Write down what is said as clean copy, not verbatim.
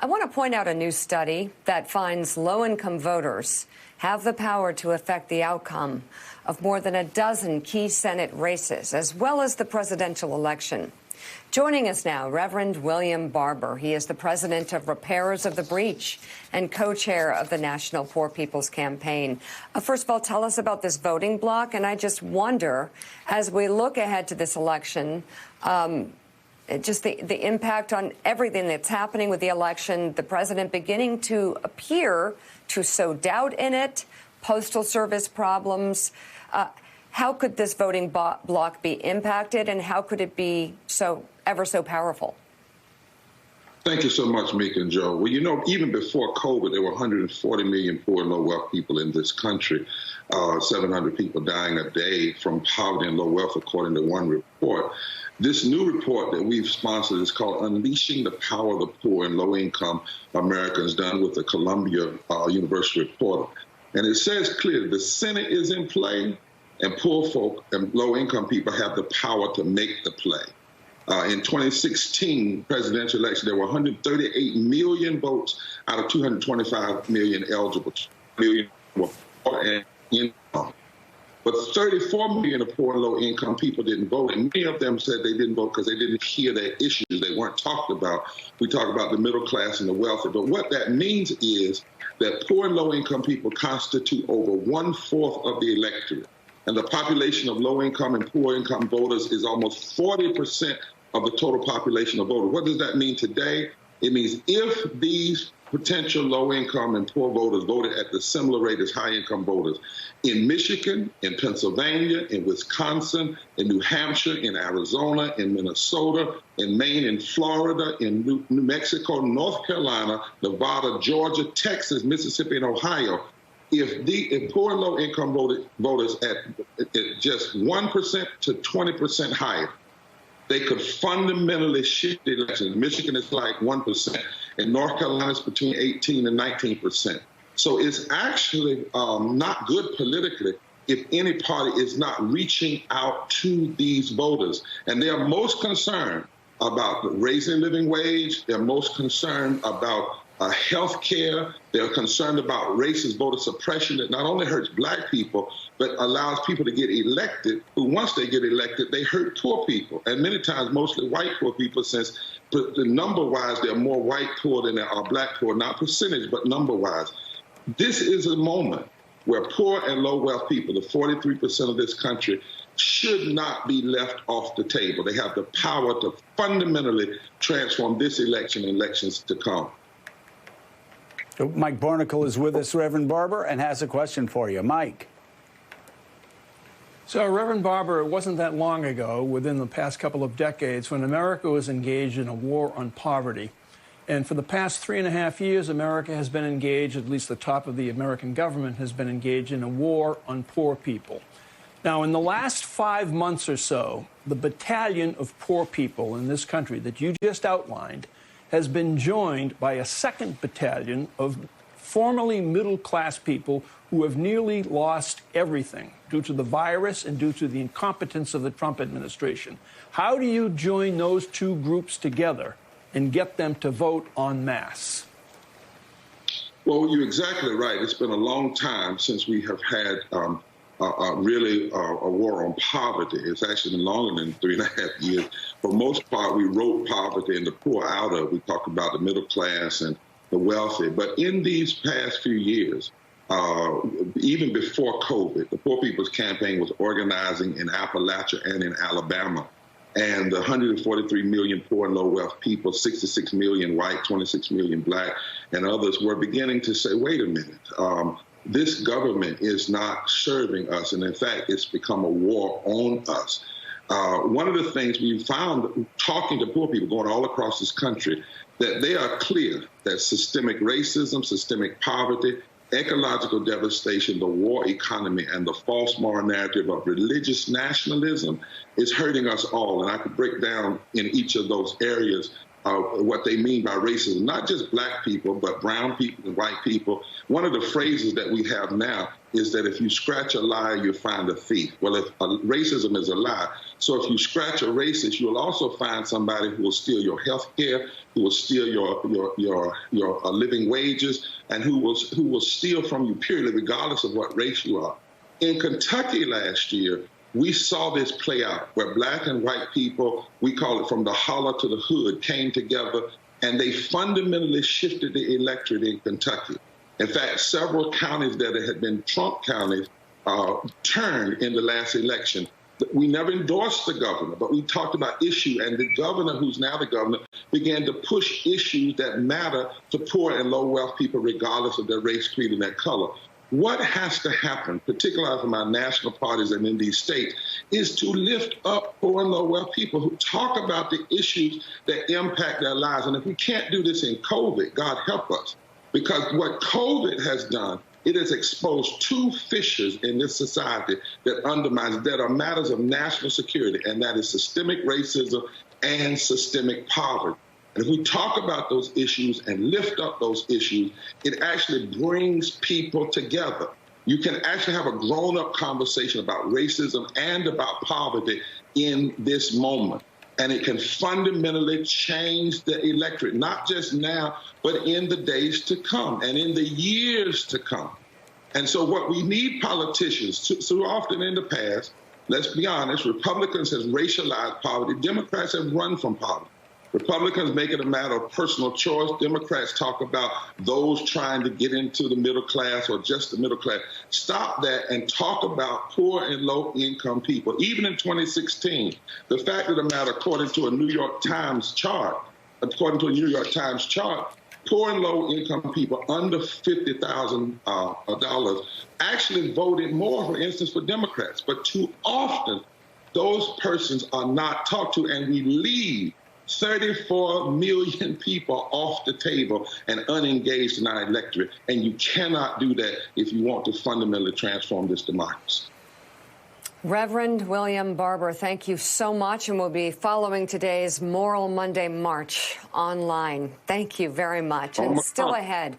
I want to point out a new study that finds low-income voters have the power to affect the outcome of more than a dozen key Senate races, as well as the presidential election. Joining us now, Reverend William Barber. He is the president of Repairers of the Breach and co-chair of the National Poor People's Campaign. First of all, tell us about this voting bloc. And I just wonder, as we look ahead to this election, just the impact on everything that's happening with the election, the president beginning to appear to sow doubt in it, postal service problems. How could this voting bloc be impacted, and how could it be ever so powerful? Thank you so much, Meek and Joe. Well, you know, even before COVID, there were 140 million poor and low-wealth people in this country, 700 people dying a day from poverty and low wealth, according to one report. This new report that we've sponsored is called Unleashing the Power of the Poor and Low-Income Americans, done with the Columbia University Reporter. And it says clearly the Senate is in play, and poor folk and low-income people have the power to make the play. In 2016 presidential election, there were 138 million votes out of 225 million eligible. Million were poor and income. But 34 million of poor and low-income people didn't vote, and many of them said they didn't vote because they didn't hear their issues. They weren't talked about. We talk about the middle class and the wealthy, but what that means is that poor and low-income people constitute over 1/4 of the electorate. And the population of low-income and poor-income voters is almost 40% of the total population of voters. What does that mean today? It means if these potential low-income and poor voters voted at the similar rate as high-income voters in Michigan, in Pennsylvania, in Wisconsin, in New Hampshire, in Arizona, in Minnesota, in Maine, in Florida, in New Mexico, North Carolina, Nevada, Georgia, Texas, Mississippi, and Ohio, if poor and low-income voters at just 1% to 20% higher, they could fundamentally shift the election. In Michigan, it's like 1%. In North Carolina, it's between 18 and 19%. So it's actually not good politically if any party is not reaching out to these voters. And they are most concerned about raising living wage. They're most concerned about health care. They're concerned about racist voter suppression that not only hurts black people, but allows people to get elected, who once they get elected, they hurt poor people, and many times mostly white poor people, since the number-wise, there are more white poor than there are black poor, not percentage, but number-wise. This is a moment where poor and low-wealth people, the 43% of this country, should not be left off the table. They have the power to fundamentally transform this election and elections to come. Mike Barnacle is with us, Reverend Barber, and has a question for you. Mike. So, Reverend Barber, it wasn't that long ago, within the past couple of decades, when America was engaged in a war on poverty. And for the past 3.5 years, America has been engaged, at least the top of the American government has been engaged in a war on poor people. Now, in the last 5 months or so, the battalion of poor people in this country that you just outlined has been joined by a second battalion of formerly middle-class people who have nearly lost everything due to the virus and due to the incompetence of the Trump administration. How do you join those two groups together and get them to vote en masse? Well, you're exactly right. It's been a long time since we have had really a war on poverty. It's actually been longer than 3.5 years. For the most part, we wrote poverty and the poor out of. We talked about the middle class and the wealthy. But in these past few years, even before COVID, the Poor People's Campaign was organizing in Appalachia and in Alabama. And the 143 million poor and low-wealth people, 66 million white, 26 million black, and others were beginning to say, wait a minute, this government is not serving us, and in fact, it's become a war on us. One of the things we found talking to poor people going all across this country, that they are clear that systemic racism, systemic poverty, ecological devastation, the war economy, and the false moral narrative of religious nationalism is hurting us all. And I could break down in each of those areas what they mean by racism, not just black people, but brown people and white people. One of the phrases that we have now is that if you scratch a liar, you'll find a thief. Well, if racism is a lie, so if you scratch a racist, you'll also find somebody who will steal your health care, who will steal your living wages, and who will steal from you purely, regardless of what race you are. In Kentucky last year, we saw this play out where black and white people, we call it from the holler to the hood, came together and they fundamentally shifted the electorate in Kentucky. In fact, several counties that had been Trump counties turned in the last election. We never endorsed the governor, but we talked about issue, and the governor, who's now the governor, began to push issues that matter to poor and low wealth people, regardless of their race, creed, and their color. What has to happen, particularly from our national parties and in these states, is to lift up poor and low wealth people who talk about the issues that impact their lives. And if we can't do this in COVID, God help us. Because what COVID has done, it has exposed two fissures in this society that undermines, that are matters of national security, and that is systemic racism and systemic poverty. And if we talk about those issues and lift up those issues, it actually brings people together. You can actually have a grown-up conversation about racism and about poverty in this moment. And it can fundamentally change the electorate, not just now, but in the days to come and in the years to come. And so what we need politicians, so often in the past, let's be honest, Republicans have racialized poverty. Democrats have run from poverty. Republicans make it a matter of personal choice. Democrats talk about those trying to get into the middle class or just the middle class. Stop that and talk about poor and low-income people. Even in 2016, the fact of the matter, according to a New York Times chart, poor and low-income people under $50,000 actually voted more, for instance, for Democrats. But too often, those persons are not talked to, and we leave 34 million people off the table and unengaged in our electorate. And you cannot do that if you want to fundamentally transform this democracy. Reverend William Barber, thank you so much. And we'll be following today's Moral Monday March online. Thank you very much. And still ahead,